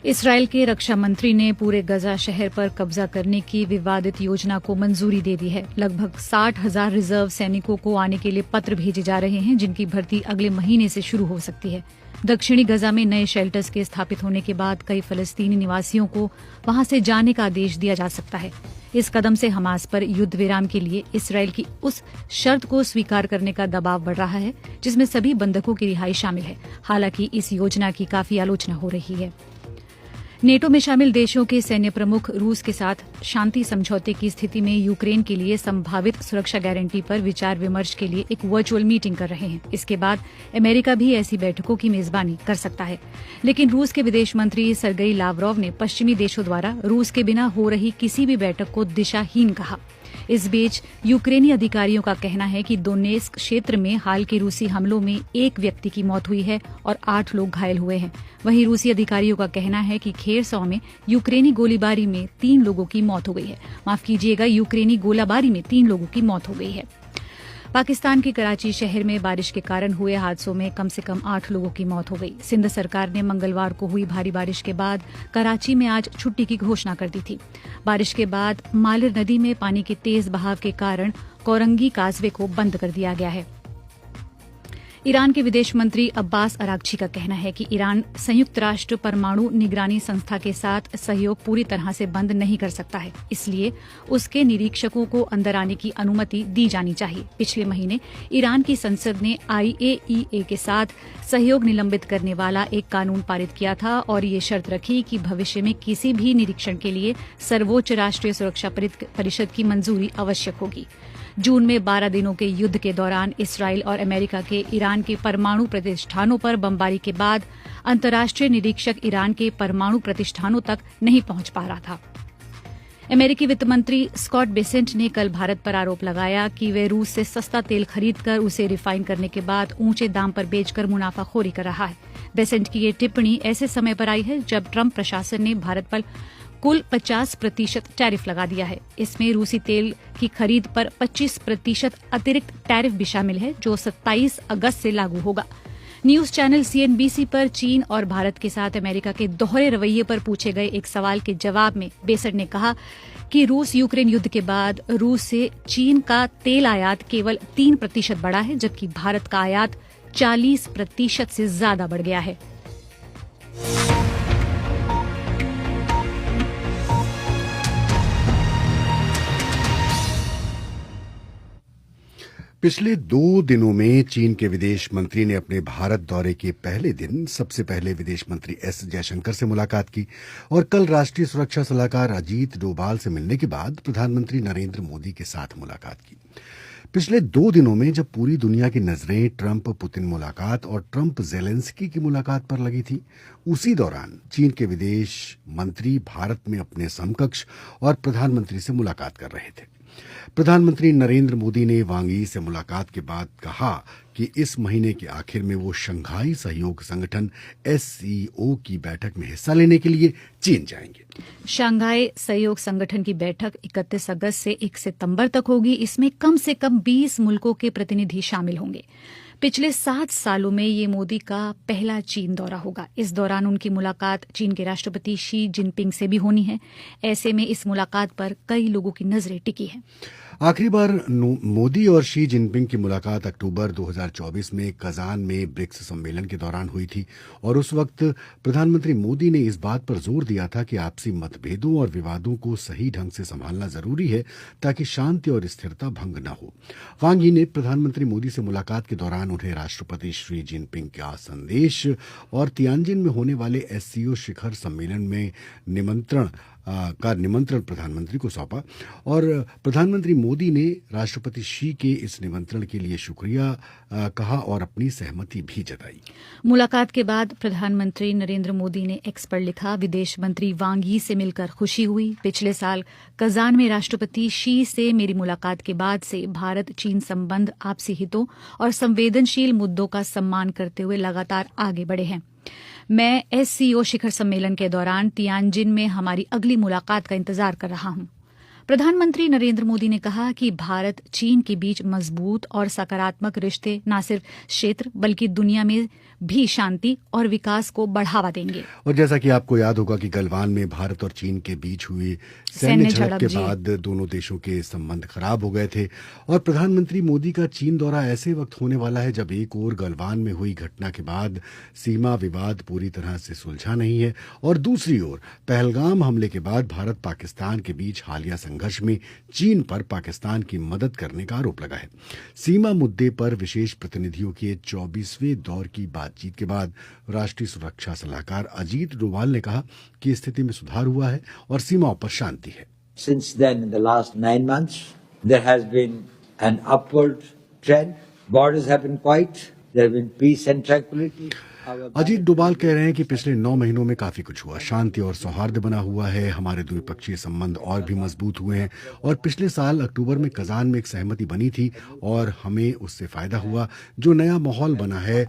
Israel के रक्षा मंत्री ने पूरे गजा शहर पर कब्जा करने की विवादित योजना को मंजूरी दे दी है। लगभग 60,000 रिजर्व सैनिकों को आने के लिए पत्र भेजे जा रहे हैं, जिनकी भर्ती अगले महीने से शुरू हो सकती है। दक्षिणी गजा में नए शेल्टर्स के स्थापित होने के बाद कई फलस्तीनी निवासियों को वहां से जाने का आदेश दिया जा सकता है। इस कदम से हमास पर युद्ध विराम के लिए इसराइल की उस शर्त को स्वीकार करने का दबाव बढ़ रहा है जिसमें सभी बंधकों की रिहाई शामिल है। हालांकि इस योजना की काफी आलोचना हो रही है। नेटो में शामिल देशों के सैन्य प्रमुख रूस के साथ शांति समझौते की स्थिति में यूक्रेन के लिए संभावित सुरक्षा गारंटी पर विचार विमर्श के लिए एक वर्चुअल मीटिंग कर रहे हैं। इसके बाद अमेरिका भी ऐसी बैठकों की मेजबानी कर सकता है। लेकिन रूस के विदेश मंत्री सर्गेई लावरोव ने पश्चिमी देशों द्वारा रूस के बिना हो रही किसी भी बैठक को दिशाहीन कहा। इस बीच यूक्रेनी अधिकारियों का कहना है कि दोनेत्स्क क्षेत्र में हाल के रूसी हमलों में एक व्यक्ति की मौत हुई है और 8 लोग घायल हुए हैं। वहीं रूसी अधिकारियों का कहना है कि खेरसॉ में यूक्रेनी गोलीबारी में 3 लोगों की मौत हो गई है। माफ कीजिएगा, यूक्रेनी गोलाबारी में 3 लोगों की मौत हो गई है। पाकिस्तान के कराची शहर में बारिश के कारण हुए हादसों में कम से कम 8 लोगों की मौत हो गई। सिंध सरकार ने मंगलवार को हुई भारी बारिश के बाद कराची में आज छुट्टी की घोषणा कर दी थी। बारिश के बाद मालिर नदी में पानी के तेज बहाव के कारण कोरंगी काजवे को बंद कर दिया गया है। ईरान के विदेश मंत्री अब्बास अरागची का कहना है कि ईरान संयुक्त राष्ट्र परमाणु निगरानी संस्था के साथ सहयोग पूरी तरह से बंद नहीं कर सकता है, इसलिए उसके निरीक्षकों को अंदर आने की अनुमति दी जानी चाहिए। पिछले महीने ईरान की संसद ने IAEA के साथ सहयोग निलंबित करने वाला एक कानून पारित किया था और ये शर्त रखी कि भविष्य में किसी भी निरीक्षण के लिए सर्वोच्च राष्ट्रीय सुरक्षा परिषद की मंजूरी आवश्यक होगी। जून में 12 दिनों के युद्ध के दौरान इसराइल और अमेरिका के ईरान के परमाणु प्रतिष्ठानों पर बमबारी के बाद अंतर्राष्ट्रीय निरीक्षक ईरान के परमाणु प्रतिष्ठानों तक नहीं पहुंच पा रहा था। अमेरिकी वित्त मंत्री स्कॉट बेसेंट ने कल भारत पर आरोप लगाया कि वे रूस से सस्ता तेल खरीदकर उसे रिफाइन करने के बाद ऊंचे दाम पर बेचकर मुनाफाखोरी कर रहा है। बेसेंट की ये टिप्पणी ऐसे समय पर आई है जब ट्रंप प्रशासन ने भारत पर कुल 50% टैरिफ लगा दिया है। इसमें रूसी तेल की खरीद पर 25% अतिरिक्त टैरिफ भी शामिल है, जो 27 अगस्त से लागू होगा। न्यूज चैनल CNBC पर चीन और भारत के साथ अमेरिका के दोहरे रवैये पर पूछे गए एक सवाल के जवाब में बेसेंट ने कहा कि रूस यूक्रेन युद्ध के बाद रूस से चीन का तेल आयात केवल 3% बढ़ा है, जबकि भारत का आयात 40% से ज्यादा बढ़ गया है। पिछले 2 दिनों में चीन के विदेश मंत्री ने अपने भारत दौरे के पहले दिन सबसे पहले विदेश मंत्री S जयशंकर से मुलाकात की और कल राष्ट्रीय सुरक्षा सलाहकार अजीत डोभाल से मिलने के बाद प्रधानमंत्री नरेंद्र मोदी के साथ मुलाकात की। पिछले 2 दिनों में जब पूरी दुनिया की नजरें ट्रंप पुतिन मुलाकात और ट्रंप जेलेंस्की की मुलाकात पर लगी थी, उसी दौरान चीन के विदेश मंत्री भारत में अपने समकक्ष और प्रधानमंत्री से मुलाकात कर रहे थे। प्रधानमंत्री नरेंद्र मोदी ने वांग यी से मुलाकात के बाद कहा कि इस महीने के आखिर में वो शंघाई सहयोग संगठन SCO की बैठक में हिस्सा लेने के लिए चीन जाएंगे। शंघाई सहयोग संगठन की बैठक 31 अगस्त से 1 सितंबर तक होगी। इसमें कम से कम 20 मुल्कों के प्रतिनिधि शामिल होंगे। पिछले 7 सालों में ये मोदी का पहला चीन दौरा होगा। इस दौरान उनकी मुलाकात चीन के राष्ट्रपति शी जिनपिंग से भी होनी है। ऐसे में इस मुलाकात पर कई लोगों की नजरें टिकी हैं। आखिरी बार मोदी और शी जिनपिंग की मुलाकात अक्टूबर 2024 में कजान में ब्रिक्स सम्मेलन के दौरान हुई थी और उस वक्त प्रधानमंत्री मोदी ने इस बात पर जोर दिया था कि आपसी मतभेदों और विवादों को सही ढंग से संभालना जरूरी है ताकि शांति और स्थिरता भंग न हो। वांग यी ने प्रधानमंत्री मोदी से मुलाकात के दौरान उन्हें राष्ट्रपति शी जिनपिंग का संदेश और तियानजिन में होने वाले SCO शिखर सम्मेलन में निमंत्रण प्रधानमंत्री को सौंपा और प्रधानमंत्री मोदी ने राष्ट्रपति शी के इस निमंत्रण के लिए शुक्रिया कहा और अपनी सहमति भी जताई। मुलाकात के बाद प्रधानमंत्री नरेंद्र मोदी ने X पर लिखा, विदेश मंत्री वांग यी से मिलकर खुशी हुई। पिछले साल कजान में राष्ट्रपति शी से मेरी मुलाकात के बाद से भारत चीन संबंध आपसी हितों और संवेदनशील मुद्दों का सम्मान करते हुए लगातार आगे बढ़े हैं। मैं SCO शिखर सम्मेलन के दौरान तियानजिन में हमारी अगली मुलाकात का इंतजार कर रहा हूं। प्रधानमंत्री नरेंद्र मोदी ने कहा कि भारत चीन के बीच मजबूत और सकारात्मक रिश्ते न सिर्फ क्षेत्र बल्कि दुनिया में भी शांति और विकास को बढ़ावा देंगे। और जैसा कि आपको याद होगा कि गलवान में भारत और चीन के बीच हुई सैन्य झड़प के बाद दोनों देशों के संबंध खराब हो गए थे और प्रधानमंत्री मोदी का चीन दौरा ऐसे वक्त होने वाला है जब एक ओर गलवान में हुई घटना के बाद सीमा विवाद पूरी तरह से सुलझा नहीं है और दूसरी ओर पहलगाम हमले के बाद भारत पाकिस्तान के बीच हालिया संघर्ष में चीन पर पाकिस्तान की मदद करने का आरोप लगा है। सीमा मुद्दे पर विशेष प्रतिनिधियों के 24वें दौर की बातचीत के बाद राष्ट्रीय सुरक्षा सलाहकार अजीत डोभाल ने कहा कि स्थिति में सुधार हुआ है और सीमाओं पर शांति है। Since then, in the last 9 months, there has been an upward trend. Borders have been quiet. There have been peace and tranquility. Ajit Doval कह रहे हैं कि पिछले 9 महीनों में काफी कुछ हुआ, शांति और सौहार्द बना हुआ है, हमारे द्विपक्षीय संबंध और भी मजबूत हुए हैं और पिछले साल अक्टूबर में कजान में एक सहमति बनी थी और हमें उससे फायदा हुआ। जो नया माहौल बना है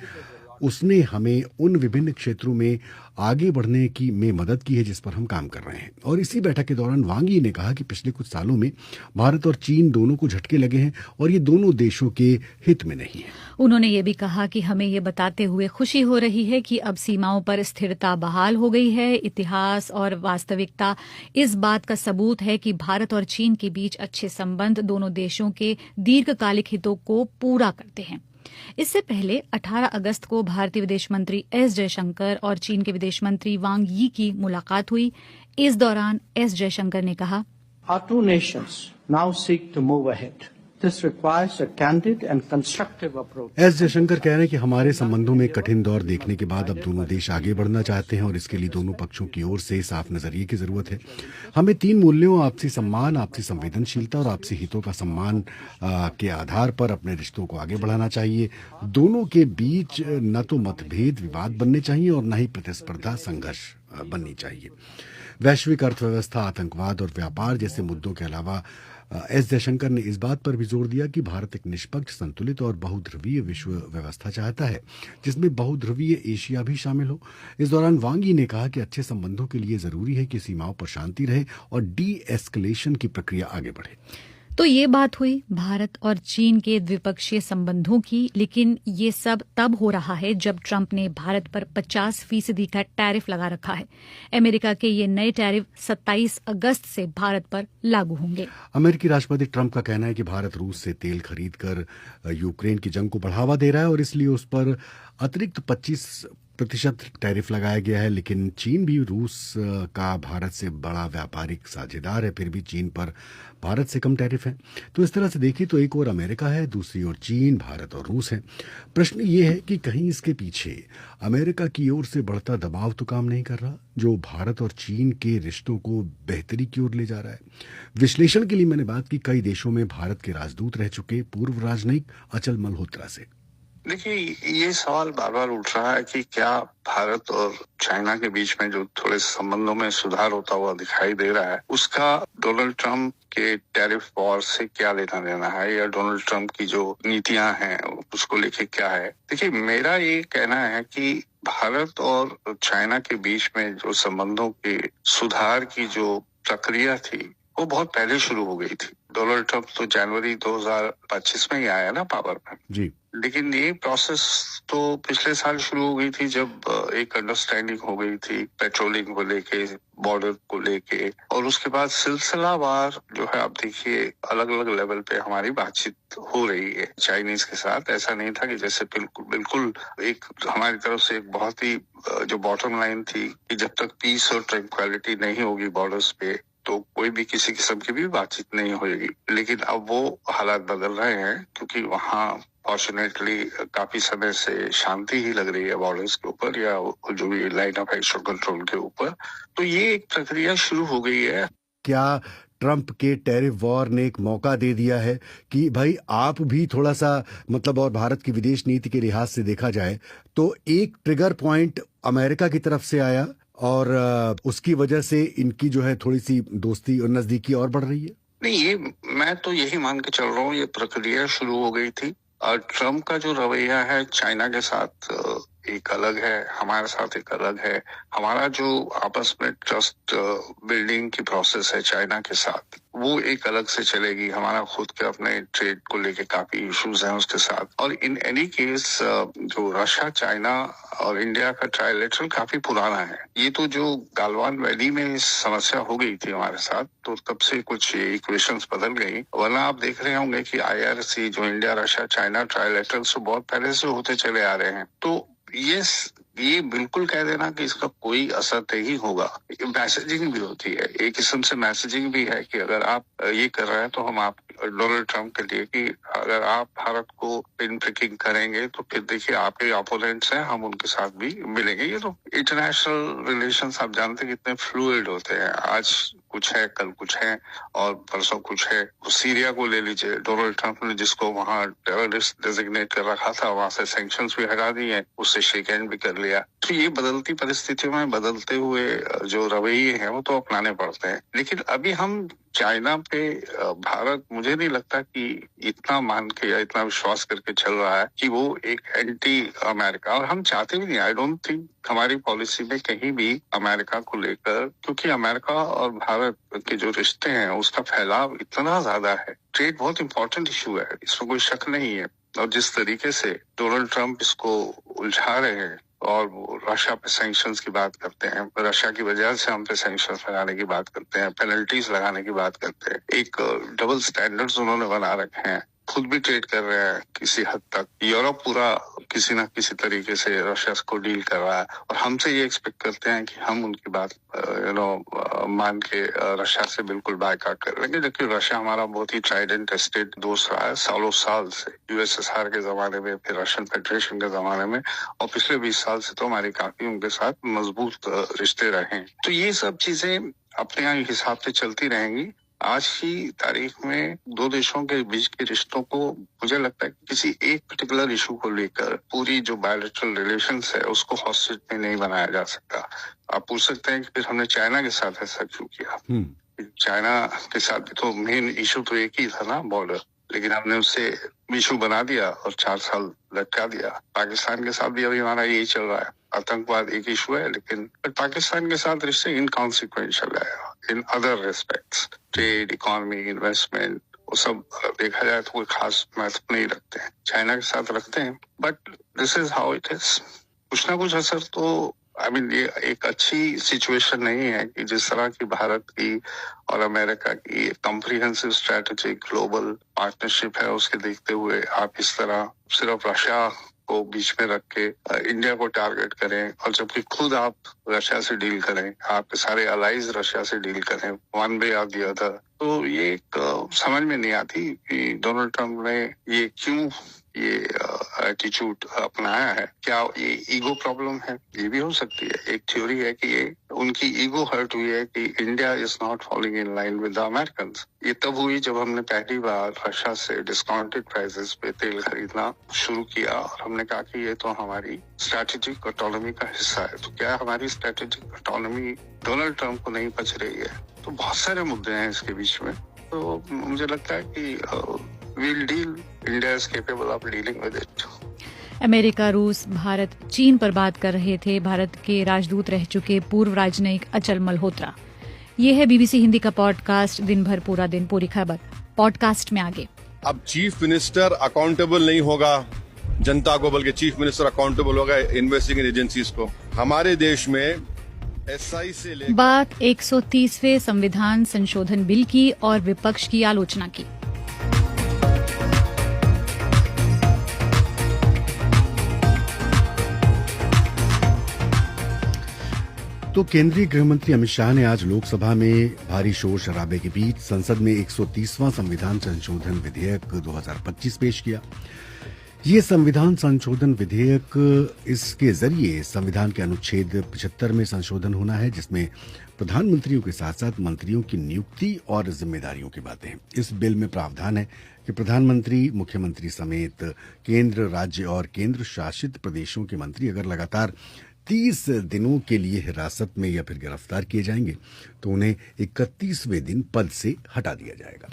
उसने हमें उन विभिन्न क्षेत्रों में आगे बढ़ने की में मदद की है जिस पर हम काम कर रहे हैं। और इसी बैठक के दौरान वांग यी ने कहा कि पिछले कुछ सालों में भारत और चीन दोनों को झटके लगे हैं और ये दोनों देशों के हित में नहीं है। उन्होंने ये भी कहा कि हमें ये बताते हुए खुशी हो रही है कि अब सीमाओं पर स्थिरता बहाल हो गई है। इतिहास और वास्तविकता इस बात का सबूत है कि भारत और चीन के बीच अच्छे संबंध दोनों देशों के दीर्घकालिक हितों को पूरा करते हैं। इससे पहले 18 अगस्त को भारतीय विदेश मंत्री एस जयशंकर और चीन के विदेश मंत्री वांग यी की मुलाकात हुई। इस दौरान एस जयशंकर ने कहा, Our two nations now seek to move ahead. This requires a candid and constructive approach. S Jaishankar कह रहे हैं कि हमारे संबंधों में कठिन दौर देखने के बाद अब दोनों देश आगे बढ़ना चाहते हैं और इसके लिए दोनों पक्षों की ओर से साफ नजरिए की जरूरत है। हमें 3 मूल्यों आपसी सम्मान, आपसी संवेदनशीलता और आपसी हितों का सम्मान के आधार पर अपने रिश्तों को आगे बढ़ाना चाहिए। दोनों के बीच न तो मतभेद विवाद बनने चाहिए और न ही प्रतिस्पर्धा संघर्ष बननी चाहिए। वैश्विक अर्थव्यवस्था, आतंकवाद और व्यापार जैसे मुद्दों के अलावा एस जयशंकर ने इस बात पर भी जोर दिया कि भारत एक निष्पक्ष, संतुलित और बहुध्रुवीय विश्व व्यवस्था चाहता है जिसमें बहुध्रुवीय एशिया भी शामिल हो। इस दौरान वांग यी ने कहा कि अच्छे संबंधों के लिए जरूरी है कि सीमाओं पर शांति रहे और डी एस्केलेशन की प्रक्रिया आगे बढ़े। तो ये बात हुई भारत और चीन के द्विपक्षीय संबंधों की, लेकिन ये सब तब हो रहा है जब ट्रंप ने भारत पर 50% का टैरिफ लगा रखा है। अमेरिका के ये नए टैरिफ 27 अगस्त से भारत पर लागू होंगे। अमेरिकी राष्ट्रपति ट्रंप का कहना है कि भारत रूस से तेल खरीद कर यूक्रेन की जंग को बढ़ावा दे रहा है और इसलिए उस पर अतिरिक्त 25% टैरिफ लगाया गया है। लेकिन चीन भी रूस का भारत से बड़ा व्यापारिक साझेदार है, फिर भी चीन पर भारत से कम टैरिफ है। तो इस तरह से देखिए तो एक ओर अमेरिका है, दूसरी ओर चीन, भारत और रूस है। प्रश्न ये है कि कहीं इसके पीछे अमेरिका की ओर से बढ़ता दबाव तो काम नहीं कर रहा, जो भारत और चीन के रिश्तों को बेहतरी की ओर ले जा रहा है। विश्लेषण के लिए मैंने बात की कई देशों में भारत के राजदूत रह चुके पूर्व राजनयिक अचल मल्होत्रा से। देखिए, ये सवाल बार बार उठ रहा है कि क्या भारत और चाइना के बीच में जो थोड़े संबंधों में सुधार होता हुआ दिखाई दे रहा है, उसका डोनाल्ड ट्रंप के टैरिफ वॉर से क्या लेना देना है, या डोनाल्ड ट्रंप की जो नीतियां हैं उसको लेके क्या है। देखिए, मेरा ये कहना है कि भारत और चाइना के बीच में जो संबंधों के सुधार की जो प्रक्रिया थी वो बहुत पहले शुरू हो गई थी। डोनाल्ड ट्रंप तो जनवरी 2025 में ही आया ना पावर में जी, लेकिन ये प्रोसेस तो पिछले साल शुरू हो गई थी जब एक अंडरस्टैंडिंग हो गई थी पेट्रोलिंग को लेके, बॉर्डर को लेके, और उसके बाद सिलसिलावार जो है आप देखिए अलग अलग लेवल पे हमारी बातचीत हो रही है चाइनीज के साथ। ऐसा नहीं था कि जैसे बिल्कुल एक हमारी तरफ से एक बहुत ही जो बॉटम लाइन थी कि जब तक पीस और ट्रैंक्विलिटी नहीं होगी बॉर्डर्स पे तो कोई भी किसी किस्म की भी बातचीत नहीं होगी। लेकिन अब वो हालात बदल रहे हैं क्योंकि वहाँ फॉर्चुनेटली काफी समय से शांति ही लग रही है बॉर्डर्स के ऊपर या जो भी लाइन ऑफ एक्शन कंट्रोल के ऊपर। तो ये एक प्रक्रिया शुरू हो गई है। क्या ट्रंप के टैरिफ वॉर ने एक मौका दे दिया है कि भाई आप भी थोड़ा सा मतलब, और भारत की विदेश नीति के लिहाज से देखा जाए तो एक ट्रिगर पॉइंट अमेरिका की तरफ से आया और उसकी वजह से इनकी जो है थोड़ी सी दोस्ती और नजदीकी और बढ़ रही है? नहीं, ये मैं तो यही मान के चल रहा हूँ, ये प्रक्रिया शुरू हो गई थी। और ट्रंप का जो रवैया है चाइना के साथ एक अलग है, हमारे साथ एक अलग है। हमारा जो आपस में ट्रस्ट बिल्डिंग की प्रोसेस है चाइना के साथ, वो एक अलग से चलेगी। हमारा खुद के अपने ट्रेड को लेके काफी इश्यूज हैं उसके साथ। और इन एनी केस जो रशिया, चाइना और इंडिया का ट्राइलेटरल काफी पुराना है। ये तो जो गालवान वैली में समस्या हो गई थी हमारे साथ, तो तब से कुछ इक्वेशंस बदल गई। वरना आप देख रहे होंगे कि IRC जो इंडिया, रशिया, चाइना ट्राइलेटरल से बहुत पहले से होते चले आ रहे हैं। तो ये बिल्कुल कह देना कि इसका कोई असर नहीं होगा, मैसेजिंग भी होती है, एक किस्म से मैसेजिंग भी है कि अगर आप ये कर रहे हैं तो हम आप डोनाल्ड ट्रंप के लिए कि अगर आप भारत को पिन प्रिकिंग करेंगे तो फिर देखिए आपके अपोनेंट्स हैं, हम उनके साथ भी मिलेंगे। ये तो इंटरनेशनल रिलेशंस आप जानते हैं कितने फ्लूइड होते हैं, आज कुछ है, कल कुछ है और परसों कुछ है। सीरिया को ले लीजिए, डोनाल्ड ट्रंप ने जिसको वहां टेररिस्ट डेजिग्नेट कर रखा था, वहां से सैंक्शंस भी हटा दिए, उससे शेक हैंड भी कर लिया। तो ये बदलती परिस्थितियों में बदलते हुए जो रवैये हैं वो तो अपनाने पड़ते हैं। लेकिन अभी हम चाइना पे भारत, मुझे नहीं लगता कि इतना मान के या इतना विश्वास करके चल रहा है कि वो एक एंटी अमेरिका, और हम चाहते भी नहीं। आई डोंट थिंक हमारी पॉलिसी में कहीं भी अमेरिका को लेकर, क्योंकि अमेरिका और भारत के जो रिश्ते हैं उसका फैलाव इतना ज्यादा है। ट्रेड बहुत इंपॉर्टेंट इशू है, इसमें कोई शक नहीं है। और जिस तरीके से डोनाल्ड ट्रंप इसको उलझा रहे हैं और वो रशिया पे सैंक्शंस की बात करते हैं, रशिया की वजह से हम पे सैंक्शंस लगाने की बात करते हैं, पेनल्टीज लगाने की बात करते हैं, एक डबल स्टैंडर्ड्स उन्होंने बना रखे हैं। खुद भी ट्रेड कर रहे हैं किसी हद तक, यूरोप पूरा किसी न किसी तरीके से रशिया को डील कर रहा है, और हमसे ये एक्सपेक्ट करते हैं कि हम उनकी बात मान के रशिया से बिल्कुल बायकॉट कर लेंगे। जबकि रशिया हमारा बहुत ही ट्राइड एंड टेस्टेड दोस्त रहा है सालों साल से, USSR के जमाने में, फिर रशियन फेडरेशन के जमाने में, और पिछले 20 साल से तो हमारी काफी उनके साथ मजबूत रिश्ते रहे। तो ये सब चीजें अपने यहाँ हिसाब से चलती रहेंगी। आज की तारीख में दो देशों के बीच के रिश्तों को मुझे लगता है कि किसी एक पर्टिकुलर इशू को लेकर पूरी जो बायलैटरल रिलेशंस है उसको हॉस्टेज में नहीं बनाया जा सकता। आप पूछ सकते हैं कि फिर हमने चाइना के साथ ऐसा क्यों किया। चाइना के साथ भी तो मेन इशू तो एक ही था ना, बॉर्डर, लेकिन हमने उससे इशू बना दिया और 4 साल लटका दिया। पाकिस्तान के साथ भी अभी हमारा यही चल रहा है, आतंकवाद एक इशू है, लेकिन पाकिस्तान के साथ रिश्ते इनकॉन्सिक्वेंशियल है in other respects, trade, economy, investment, वो सब देखा जाए तो कोई खास महत्व नहीं रखते हैं। चाइना के साथ रखते हैं, but this is how it is. कुछ ना कुछ असर तो ये एक अच्छी सिचुएशन नहीं है कि जिस तरह की भारत की और अमेरिका की कॉम्प्रिहेंसिव स्ट्रेटेजिक ग्लोबल पार्टनरशिप है, उसके देखते हुए आप इस तरह सिर्फ रशिया को बीच में रख के इंडिया को टारगेट करें, और जबकि खुद आप रशिया से डील करें, आपके सारे अलाइज रशिया से डील करें, वन वे और दी अदर। तो ये एक समझ में नहीं आती कि डोनाल्ड ट्रंप ने ये क्यों ये एटीट्यूड अपनाया है। क्या ये ईगो प्रॉब्लम है? ये भी हो सकती है। एक थ्योरी है कि ये उनकी ईगो हर्ट हुई है कि India is not following in line with the Americans. ये तब हुई जब हमने पहली बार रशिया से डिस्काउंटेड प्राइसेस पे तेल खरीदना शुरू किया, और हमने कहा कि ये तो हमारी स्ट्रैटेजिक ऑटोनॉमी का हिस्सा है। तो क्या हमारी स्ट्रैटेजिक ऑटोनॉमी डोनाल्ड ट्रंप को नहीं पच रही है? तो बहुत सारे मुद्दे हैं इसके बीच में। तो मुझे लगता है कि we'll deal, India is capable of dealing with it. America, रूस, भारत, चीन पर बात कर रहे थे भारत के राजदूत रह चुके पूर्व राजनयिक अचल मल्होत्रा। ये है BBC हिंदी का पॉडकास्ट दिन भर पूरा दिन पूरी खबर। पॉडकास्ट में आगे, अब चीफ मिनिस्टर अकाउंटेबल नहीं होगा जनता को, बल्कि चीफ मिनिस्टर अकाउंटेबल होगा इन्वेस्टिगेटिंग एजेंसीज को। हमारे देश में SI से लेकर बात 130वें संविधान संशोधन बिल की और विपक्ष की आलोचना की। तो केंद्रीय गृह मंत्री अमित शाह ने आज लोकसभा में भारी शोर शराबे के बीच संसद में 130वां संविधान संशोधन विधेयक 2025 पेश किया। ये संविधान संशोधन विधेयक, इसके जरिए संविधान के अनुच्छेद 75 में संशोधन होना है, जिसमें प्रधानमंत्रियों के साथ साथ मंत्रियों की नियुक्ति और जिम्मेदारियों की बातें हैं। इस बिल में प्रावधान है कि प्रधानमंत्री, मुख्यमंत्री समेत केंद्र, राज्य और केंद्र शासित प्रदेशों के मंत्री अगर लगातार 30 दिनों के लिए हिरासत में या फिर गिरफ्तार किए जाएंगे तो उन्हें 31वें दिन पद से हटा दिया जाएगा।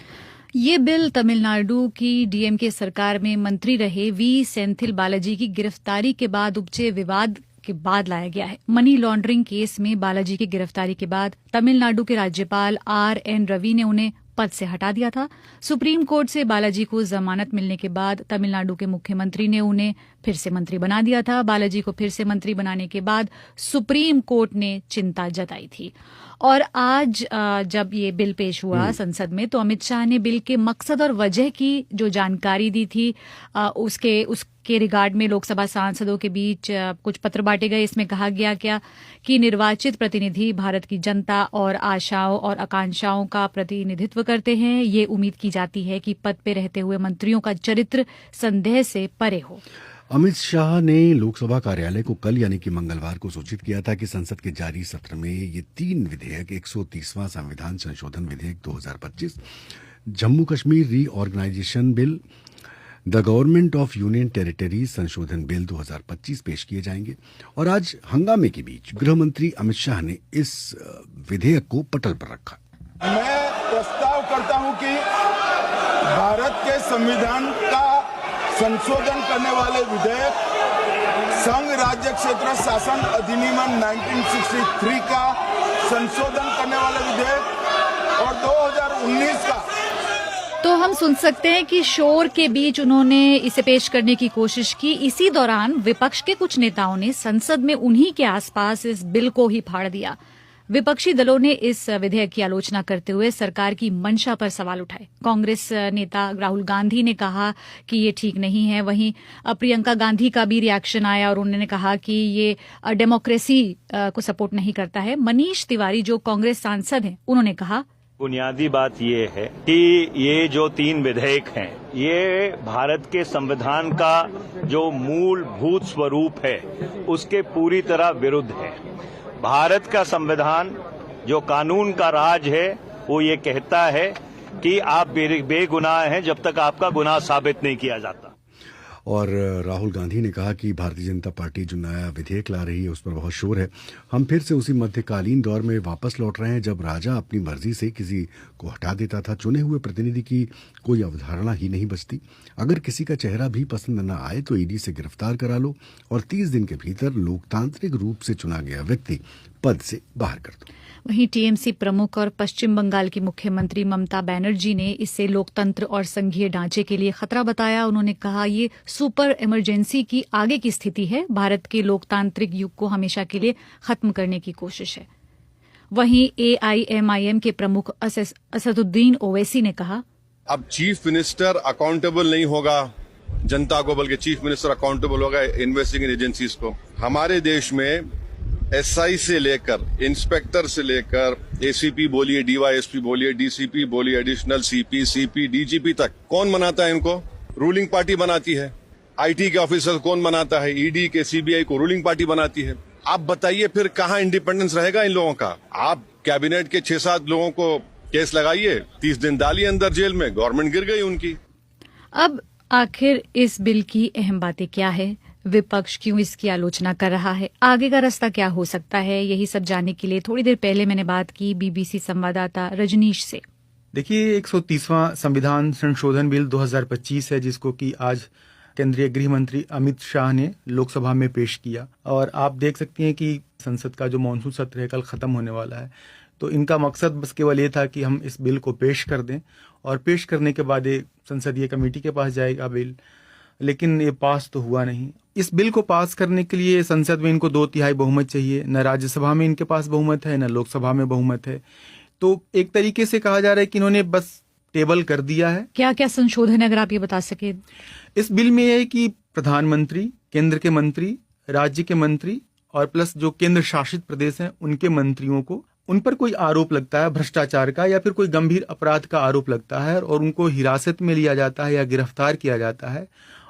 ये बिल तमिलनाडु की डीएमके सरकार में मंत्री रहे वी सेंथिल बालाजी की गिरफ्तारी के बाद उपजे विवाद के बाद लाया गया है। मनी लॉन्ड्रिंग केस में बालाजी की गिरफ्तारी के बाद तमिलनाडु के राज्यपाल आर.एन. रवि ने उन्हें पद से हटा दिया था। सुप्रीम कोर्ट से बालाजी को जमानत मिलने के बाद तमिलनाडु के मुख्यमंत्री ने उन्हें फिर से मंत्री बना दिया था। बालाजी को फिर से मंत्री बनाने के बाद सुप्रीम कोर्ट ने चिंता जताई थी और आज जब ये बिल पेश हुआ संसद में तो अमित शाह ने बिल के मकसद और वजह की जो जानकारी दी थी उसके रिगार्ड में लोकसभा सांसदों के बीच कुछ पत्र बांटे गए। इसमें कहा गया क्या कि निर्वाचित प्रतिनिधि भारत की जनता और आशाओं और आकांक्षाओं का प्रतिनिधित्व करते हैं। ये उम्मीद की जाती है कि पद पे रहते हुए मंत्रियों का चरित्र संदेह से परे हो। अमित शाह ने लोकसभा कार्यालय को कल यानी कि मंगलवार को सूचित किया था कि संसद के जारी सत्र में ये 3 विधेयक 130वां संविधान संशोधन विधेयक 2025, Jammu Kashmir reorganisation bill, the government of union territories संशोधन बिल 2025 पेश किए जाएंगे। और आज हंगामे के बीच गृह मंत्री अमित शाह ने इस विधेयक को पटल पर रखा। मैं प्रस्ताव करता हूं कि भारत के संविधान का संशोधन करने वाले विधेयक, संघ राज्य क्षेत्र शासन अधिनियम 1963 का संशोधन करने वाले विधेयक और 2019 का। तो हम सुन सकते हैं कि शोर के बीच उन्होंने इसे पेश करने की कोशिश की। इसी दौरान विपक्ष के कुछ नेताओं ने संसद में उन्हीं के आसपास इस बिल को ही फाड़ दिया। विपक्षी दलों ने इस विधेयक की आलोचना करते हुए सरकार की मंशा पर सवाल उठाए। कांग्रेस नेता राहुल गांधी ने कहा कि ये ठीक नहीं है। वहीं प्रियंका गांधी का भी रिएक्शन आया और उन्होंने कहा कि ये डेमोक्रेसी को सपोर्ट नहीं करता है। मनीष तिवारी जो कांग्रेस सांसद हैं, उन्होंने कहा, बुनियादी बात ये है कि ये जो 3 विधेयक हैं, ये भारत के संविधान का जो मूलभूत स्वरूप है उसके पूरी तरह विरुद्ध है। भारत का संविधान जो कानून का राज है वो ये कहता है कि आप बेगुनाह हैं जब तक आपका गुनाह साबित नहीं किया जाता। और राहुल गांधी ने कहा कि भारतीय जनता पार्टी जो नया विधेयक ला रही है उस पर बहुत शोर है। हम फिर से उसी मध्यकालीन दौर में वापस लौट रहे हैं जब राजा अपनी मर्जी से किसी को हटा देता था। चुने हुए प्रतिनिधि की कोई अवधारणा ही नहीं बचती। अगर किसी का चेहरा भी पसंद न आए तो ईडी से गिरफ्तार करा लो और 30 दिन के भीतर लोकतांत्रिक रूप से चुना गया व्यक्ति पद से बाहर कर दो। वहीं टीएमसी प्रमुख और पश्चिम बंगाल की मुख्यमंत्री ममता बनर्जी ने इसे लोकतंत्र और संघीय ढांचे के लिए खतरा बताया। उन्होंने कहा ये सुपर इमरजेंसी की आगे की स्थिति है, भारत के लोकतांत्रिक युग को हमेशा के लिए खत्म करने की कोशिश है। वहीं एआईएमआईएम के प्रमुख असदुद्दीन ओवैसी ने कहा, अब चीफ मिनिस्टर अकाउंटेबल नहीं होगा जनता को, बल्कि चीफ मिनिस्टर अकाउंटेबल होगा इन्वेस्टिगेटिंग एजेंसीज को। हमारे देश में एसआई से लेकर इंस्पेक्टर से लेकर एसीपी बोलिए, डीवाईएसपी बोलिए, डीसीपी बोलिए, एडिशनल सीपी, डीजीपी तक कौन बनाता है इनको? रूलिंग पार्टी बनाती है। आईटी के ऑफिसर कौन बनाता है? ईडी के सीबीआई को रूलिंग पार्टी बनाती है। आप बताइए फिर कहाँ इंडिपेंडेंस रहेगा इन लोगों का? आप कैबिनेट के 6-7 लोगों को केस लगाइए, 30 दिन डालिए अंदर जेल में, गवर्नमेंट गिर गई उनकी। अब आखिर इस बिल की अहम बातें क्या है? विपक्ष क्यों इसकी आलोचना कर रहा है? आगे का रास्ता क्या हो सकता है? यही सब जानने के लिए थोड़ी देर पहले मैंने बात की बीबीसी संवाददाता रजनीश से। देखिए, 130वां संविधान संशोधन बिल 2025 है जिसको कि आज केंद्रीय गृह मंत्री अमित शाह ने लोकसभा में पेश किया। और आप देख सकती हैं कि संसद का जो मॉनसून सत्र है कल खत्म होने वाला है, तो इनका मकसद बस केवल ये था कि हम इस बिल को पेश कर दें और पेश करने के बाद ये संसदीय कमेटी के पास जाएगा बिल, लेकिन ये पास तो हुआ नहीं। इस बिल को पास करने के लिए संसद में इनको 2/3 बहुमत चाहिए। न राज्यसभा में इनके पास बहुमत है, न लोकसभा में बहुमत है। तो एक तरीके से कहा जा रहा है कि इन्होंने बस टेबल कर दिया है। क्या क्या संशोधन है, अगर आप ये बता सके? इस बिल में यह है कि प्रधानमंत्री, केंद्र के मंत्री, राज्य के मंत्री और प्लस जो केंद्र शासित प्रदेश हैं उनके मंत्रियों को, उन पर कोई आरोप लगता है भ्रष्टाचार का या फिर कोई गंभीर अपराध का आरोप लगता है और उनको हिरासत में लिया जाता है या गिरफ्तार किया जाता है,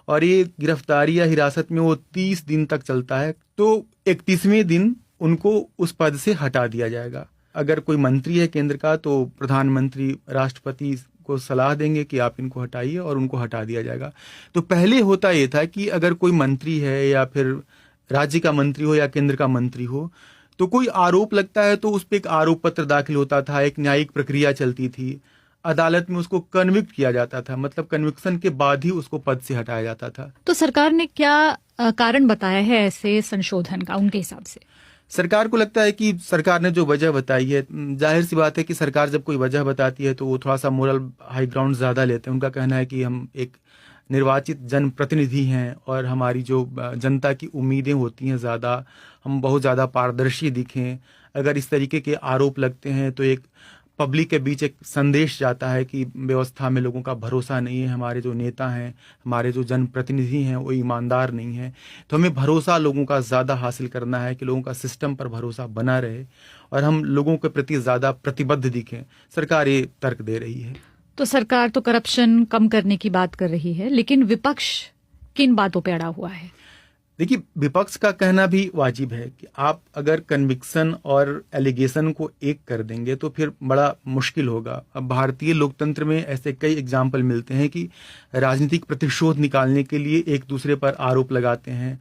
और ये गिरफ्तारी या हिरासत में वो 30 दिन तक चलता है, तो 31वें दिन उनको उस पद से हटा दिया जाएगा। अगर कोई मंत्री है केंद्र का तो प्रधानमंत्री राष्ट्रपति को सलाह देंगे कि आप इनको हटाइए और उनको हटा दिया जाएगा। तो पहले होता ये था कि अगर कोई मंत्री है या फिर राज्य का मंत्री हो या केंद्र का मंत्री हो तो कोई आरोप लगता है तो उस पर एक आरोप पत्र दाखिल होता था, एक न्यायिक प्रक्रिया चलती थी। अदालत में उसको कन्विक्ट किया जाता था, मतलब कन्विक्शन के बाद ही उसको पद से हटाया जाता था। तो सरकार ने क्या कारण बताया है ऐसे संशोधन का उनके हिसाब से? सरकार को लगता है कि सरकार ने जो वजह बताई है, जाहिर सी बात है कि सरकार जब कोई वजह बताती है तो वो थोड़ा सा मोरल हाई ग्राउंड ज्यादा लेते हैं। उनका कहना है कि हम एक निर्वाचित जनप्रतिनिधि हैं और हमारी जो जनता की उम्मीदें होती हैं ज़्यादा, हम बहुत ज़्यादा पारदर्शी दिखें। अगर इस तरीके के आरोप लगते हैं तो एक पब्लिक के बीच एक संदेश जाता है कि व्यवस्था में लोगों का भरोसा नहीं है, हमारे जो नेता हैं, हमारे जो जनप्रतिनिधि हैं वो ईमानदार नहीं है। तो हमें भरोसा लोगों का ज़्यादा हासिल करना है कि लोगों का सिस्टम पर भरोसा बना रहे और हम लोगों के प्रति ज़्यादा प्रतिबद्ध दिखें। सरकार ये तर्क दे रही है। तो सरकार तो करप्शन कम करने की बात कर रही है, लेकिन विपक्ष किन बातों पे अड़ा हुआ है? देखिए, विपक्ष का कहना भी वाजिब है कि आप अगर कन्विक्शन और एलिगेशन को एक कर देंगे तो फिर बड़ा मुश्किल होगा। अब भारतीय लोकतंत्र में ऐसे कई एग्जाम्पल मिलते हैं कि राजनीतिक प्रतिशोध निकालने के लिए एक दूसरे पर आरोप लगाते हैं,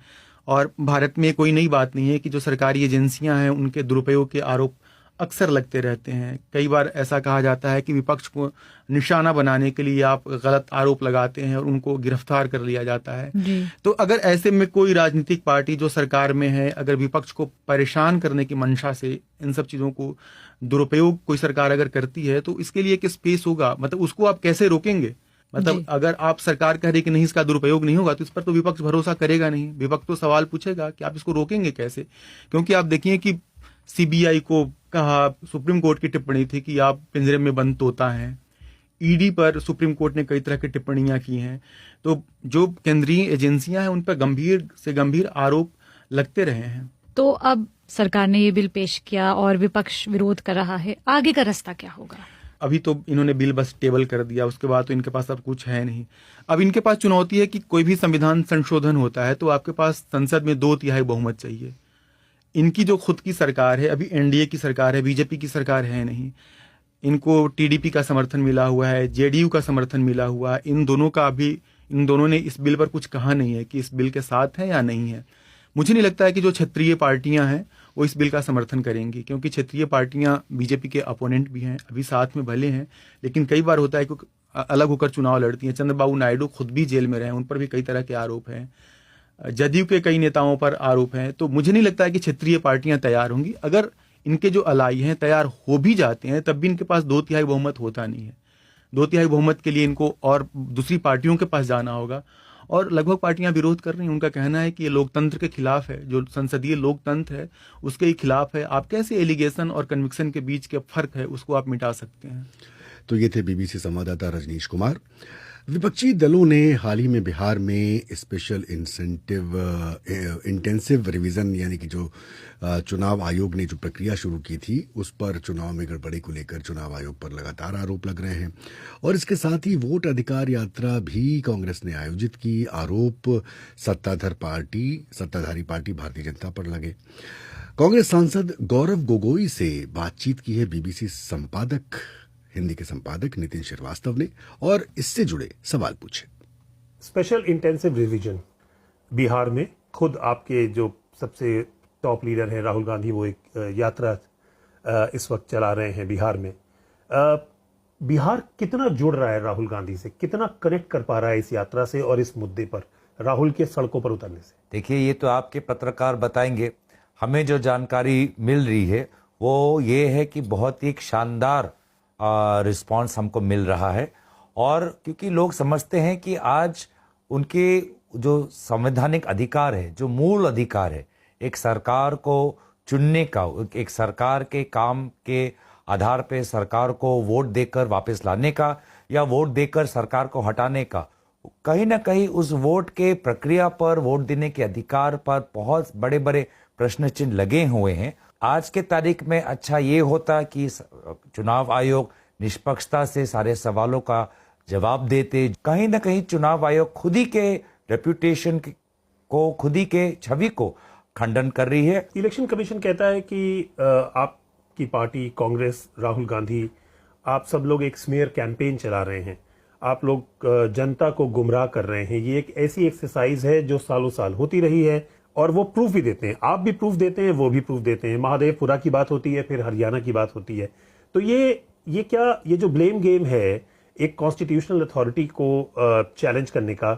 और भारत में कोई नई बात नहीं है कि जो सरकारी एजेंसियां हैं उनके दुरुपयोग के आरोप अक्सर लगते रहते हैं। कई बार ऐसा कहा जाता है कि विपक्ष को निशाना बनाने के लिए आप गलत आरोप लगाते हैं और उनको गिरफ्तार कर लिया जाता है। तो अगर ऐसे में कोई राजनीतिक पार्टी जो सरकार में है, अगर विपक्ष को परेशान करने की मंशा से इन सब चीजों को दुरुपयोग कोई सरकार अगर करती है तो इसके लिए एक स्पेस होगा, मतलब उसको आप कैसे रोकेंगे? मतलब अगर आप सरकार कह रही कि नहीं इसका दुरुपयोग नहीं होगा तो इस पर तो विपक्ष भरोसा करेगा नहीं। विपक्ष तो सवाल पूछेगा कि आप इसको रोकेंगे कैसे? क्योंकि आप देखिए कि सीबीआई को कहा, सुप्रीम कोर्ट की टिप्पणी थी कि आप पिंजरे में बंद तोता हैं। ईडी पर सुप्रीम कोर्ट ने कई तरह की टिप्पणियां की हैं। तो जो केंद्रीय एजेंसियां हैं उन पर गंभीर से गंभीर आरोप लगते रहे हैं। तो अब सरकार ने ये बिल पेश किया और विपक्ष विरोध कर रहा है, आगे का रास्ता क्या होगा? अभी तो इन्होंने बिल बस टेबल कर दिया, उसके बाद तो इनके पास अब कुछ है नहीं। अब इनके पास चुनौती है कि कोई भी संविधान संशोधन होता है तो आपके पास संसद में 2/3 बहुमत चाहिए। इनकी जो खुद की सरकार है, अभी एनडीए की सरकार है, बीजेपी की सरकार है नहीं। इनको टीडीपी का समर्थन मिला हुआ है, जेडीयू का समर्थन मिला हुआ है। इन दोनों ने इस बिल पर कुछ कहा नहीं है कि इस बिल के साथ है या नहीं है। मुझे नहीं लगता है कि जो क्षेत्रीय पार्टियां हैं वो इस बिल का समर्थन करेंगी, क्योंकि क्षेत्रीय पार्टियां बीजेपी के अपोनेंट भी हैं, अभी साथ में भले हैं, लेकिन कई बार होता है कि अलग होकर चुनाव लड़ती हैं। चंद्रबाबू नायडू खुद भी जेल में रहे, उन पर भी कई तरह के आरोप हैं। जदयू के कई नेताओं पर आरोप हैं। तो मुझे नहीं लगता है कि क्षेत्रीय पार्टियां तैयार होंगी। अगर इनके जो अलाई हैं तैयार हो भी जाते हैं तब भी इनके पास 2/3 बहुमत होता नहीं है। 2/3 बहुमत के लिए इनको और दूसरी पार्टियों के पास जाना होगा, और लगभग पार्टियां विरोध कर रही हैं। उनका कहना है कि ये लोकतंत्र के खिलाफ है, जो संसदीय लोकतंत्र है उसके ही खिलाफ है। आप कैसे एलिगेशन और कन्विक्शन के बीच के फर्क है उसको आप मिटा सकते हैं? तो ये थे बीबीसी संवाददाता रजनीश कुमार। विपक्षी दलों ने हाल ही में बिहार में स्पेशल इंटेंसिव रिवीजन यानी कि जो चुनाव आयोग ने जो प्रक्रिया शुरू की थी उस पर चुनाव में गड़बड़ी को लेकर चुनाव आयोग पर लगातार आरोप लग रहे हैं। और इसके साथ ही वोट अधिकार यात्रा भी कांग्रेस ने आयोजित की। आरोप सत्ताधारी पार्टी भारतीय जनता पर लगे। कांग्रेस सांसद गौरव गोगोई से बातचीत की है बीबीसी हिंदी के संपादक नितिन श्रीवास्तव ने, और इससे जुड़े सवाल पूछे। स्पेशल इंटेंसिव रिवीजन बिहार में, खुद आपके जो सबसे टॉप लीडर हैं राहुल गांधी, वो एक यात्रा इस वक्त चला रहे हैं बिहार में। बिहार कितना जुड़ रहा है राहुल गांधी से, कितना कनेक्ट कर पा रहा है इस यात्रा से और इस मुद्दे पर राहुल के सड़कों पर उतरने से? देखिए, ये तो आपके पत्रकार बताएंगे। हमें जो जानकारी मिल रही है वो ये है कि बहुत ही एक शानदार रिस्पांस हमको मिल रहा है, और क्योंकि लोग समझते हैं कि आज उनके जो संवैधानिक अधिकार है, जो मूल अधिकार है, एक सरकार को चुनने का, एक सरकार के काम के आधार पे सरकार को वोट देकर वापस लाने का या वोट देकर सरकार को हटाने का, कहीं ना कहीं उस वोट के प्रक्रिया पर, वोट देने के अधिकार पर बहुत बड़े बड़े प्रश्न चिन्ह लगे हुए हैं। आज के तारीख में अच्छा ये होता कि चुनाव आयोग निष्पक्षता से सारे सवालों का जवाब देते। कहीं ना कहीं चुनाव आयोग खुद ही के रेप्यूटेशन को, खुद ही के छवि को खंडन कर रही है। इलेक्शन कमीशन कहता है कि आपकी पार्टी कांग्रेस, राहुल गांधी, आप सब लोग एक स्मेयर कैंपेन चला रहे हैं, आप लोग जनता को गुमराह कर रहे हैं। ये एक ऐसी एक्सरसाइज है जो सालों साल होती रही है, और वो प्रूफ भी देते हैं। आप भी प्रूफ देते हैं, वो भी प्रूफ देते हैं। महादेवपुरा की बात होती है, फिर हरियाणा की बात होती है। तो ये ये जो ब्लेम गेम है एक कॉन्स्टिट्यूशनल अथॉरिटी को चैलेंज करने का,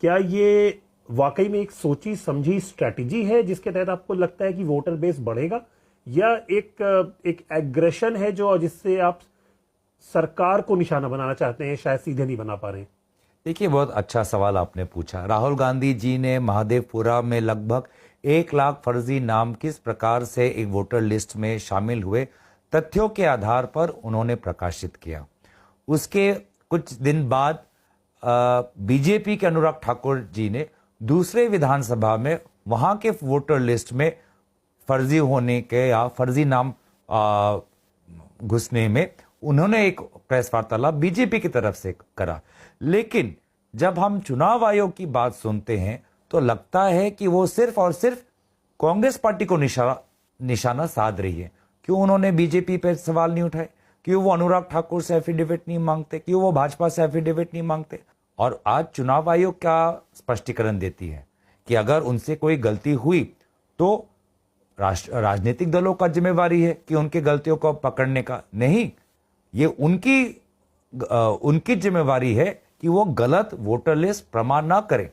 क्या ये वाकई में एक सोची समझी स्ट्रैटेजी है जिसके तहत आपको लगता है कि वोटर बेस बढ़ेगा, या एक एग्रेशन है जो जिससे आप सरकार को निशाना बनाना चाहते हैं, शायद सीधे नहीं बना पा रहे हैं? देखिए, बहुत अच्छा सवाल आपने पूछा। राहुल गांधी जी ने महादेवपुरा में लगभग 1 लाख फर्जी नाम किस प्रकार से एक वोटर लिस्ट में शामिल हुए, तथ्यों के आधार पर उन्होंने प्रकाशित किया। उसके कुछ दिन बाद बीजेपी के अनुराग ठाकुर जी ने दूसरे विधानसभा में वहां के वोटर लिस्ट में फर्जी होने के या फर्जी नाम घुसने में उन्होंने एक प्रेस वार्तालाप बीजेपी की तरफ से करा। लेकिन जब हम चुनाव आयोग की बात सुनते हैं तो लगता है कि वो सिर्फ और सिर्फ कांग्रेस पार्टी को निशाना साध रही है। क्यों उन्होंने बीजेपी पर सवाल नहीं उठाए? क्यों वो अनुराग ठाकुर से एफिडेविट नहीं मांगते? क्यों वो भाजपा से एफिडेविट नहीं मांगते? और आज चुनाव आयोग क्या स्पष्टीकरण देती है कि अगर उनसे कोई गलती हुई तो राजनीतिक दलों का जिम्मेवारी है कि उनकी गलतियों को पकड़ने का, नहीं, ये उनकी जिम्मेवारी है कि वो गलत वोटर लिस्ट प्रमाण ना करें।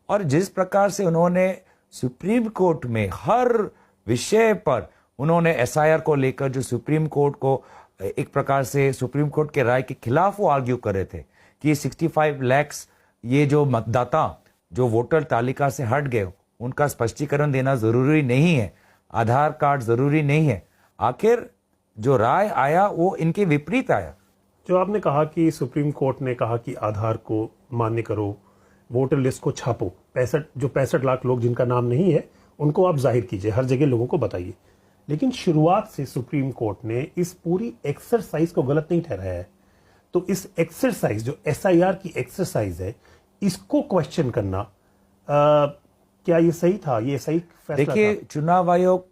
और जिस प्रकार से उन्होंने सुप्रीम कोर्ट में हर विषय पर उन्होंने एसआईआर को लेकर जो सुप्रीम कोर्ट को एक प्रकार से सुप्रीम कोर्ट के राय के खिलाफ वो आर्ग्यू कर रहे थे कि 65 लाख ये जो मतदाता जो वोटर तालिका से हट गए उनका स्पष्टीकरण देना जरूरी नहीं है, आधार कार्ड जरूरी नहीं है। आखिर जो राय आया वो इनके विपरीत आया। जो आपने कहा कि सुप्रीम कोर्ट ने कहा कि आधार को मान्य करो, वोटर लिस्ट को छापो, 65 लाख लोग जिनका नाम नहीं है उनको आप जाहिर कीजिए, हर जगह लोगों को बताइए। लेकिन शुरुआत से सुप्रीम कोर्ट ने इस पूरी एक्सरसाइज को गलत नहीं ठहराया है। तो इस एक्सरसाइज जो एसआईआर की एक्सरसाइज है, इसको क्वेश्चन करना क्या ये सही था? ये सही फैसला? देखिए, चुनाव आयोग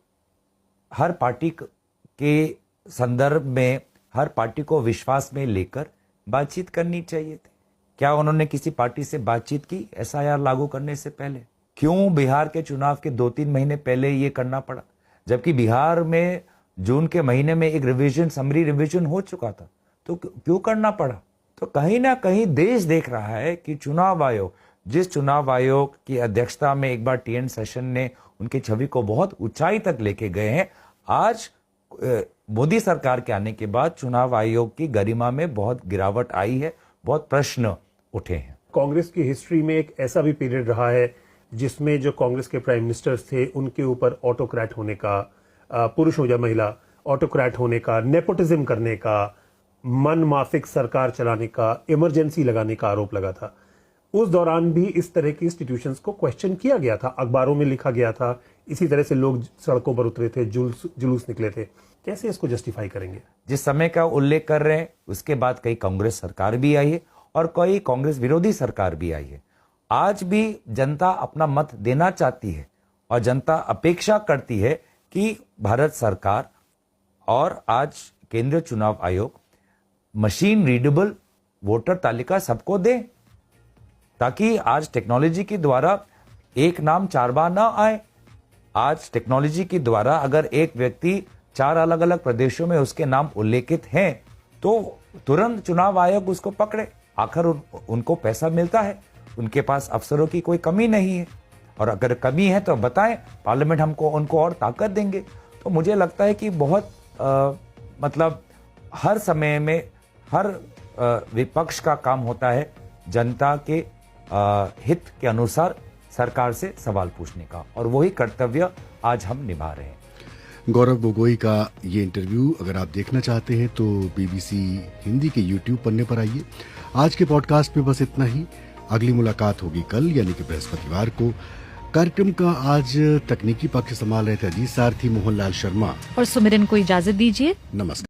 हर पार्टी के संदर्भ में हर पार्टी को विश्वास में लेकर बातचीत करनी चाहिए थी। क्या उन्होंने किसी पार्टी से बातचीत की एसआईआर लागू करने से पहले? क्यों बिहार के चुनाव के 2-3 महीने पहले ये करना पड़ा, जबकि बिहार में जून के महीने में एक रिवीजन, समरी रिवीजन हो चुका था? तो क्यों करना पड़ा? तो कहीं ना कहीं देश देख रहा है कि चुनाव आयोग, जिस चुनाव आयोग की अध्यक्षता में एक बार टीएन सेशन ने उनकी छवि को बहुत ऊंचाई तक लेके गए हैं, आज मोदी सरकार के आने के बाद चुनाव आयोग की गरिमा में बहुत गिरावट आई है, बहुत प्रश्न उठे हैं। कांग्रेस की हिस्ट्री में एक ऐसा भी पीरियड रहा है जिसमें जो कांग्रेस के प्राइम मिनिस्टर्स थे उनके ऊपर ऑटोक्रेट होने का, पुरुष हो या महिला, ऑटोक्रेट होने का, नेपोटिज्म करने का, मन माफिक सरकार चलाने का, इमरजेंसी लगाने का आरोप लगा था। उस दौरान भी इस तरह की इंस्टीट्यूशंस को क्वेश्चन किया गया था, अखबारों में लिखा गया था, इसी तरह से लोग सड़कों पर उतरे थे, जुलूस निकले थे। कैसे इसको जस्टिफाई करेंगे? जिस समय का उल्लेख कर रहे हैं उसके बाद कई कांग्रेस सरकार भी आई है और कई कांग्रेस विरोधी सरकार भी आई है। आज भी जनता अपना मत देना चाहती है और जनता अपेक्षा करती है कि भारत सरकार और आज केंद्रीय चुनाव आयोग मशीन रीडेबल वोटर तालिका सबको दे, ताकि आज टेक्नोलॉजी के द्वारा एक नाम 4 बार ना आए। आज टेक्नोलॉजी के द्वारा अगर एक व्यक्ति 4 अलग अलग प्रदेशों में उसके नाम उल्लेखित हैं तो तुरंत चुनाव आयोग उसको पकड़े। आखिर उनको पैसा मिलता है, उनके पास अफसरों की कोई कमी नहीं है, और अगर कमी है तो बताएं, पार्लियामेंट हमको उनको और ताकत देंगे। तो मुझे लगता है कि बहुत मतलब हर समय में हर विपक्ष का काम होता है जनता के हित के अनुसार सरकार से सवाल पूछने का, और वही कर्तव्य आज हम निभा रहे हैं। गौरव गोगोई का ये इंटरव्यू अगर आप देखना चाहते हैं तो बीबीसी हिंदी के यूट्यूब पन्ने पर आइए। आज के पॉडकास्ट में बस इतना ही। अगली मुलाकात होगी कल यानी कि बृहस्पतिवार को। कार्यक्रम का आज तकनीकी पक्ष संभाल रहे थे अजीत सारथी, मोहनलाल शर्मा और सुमिरन को इजाजत दीजिए। नमस्कार।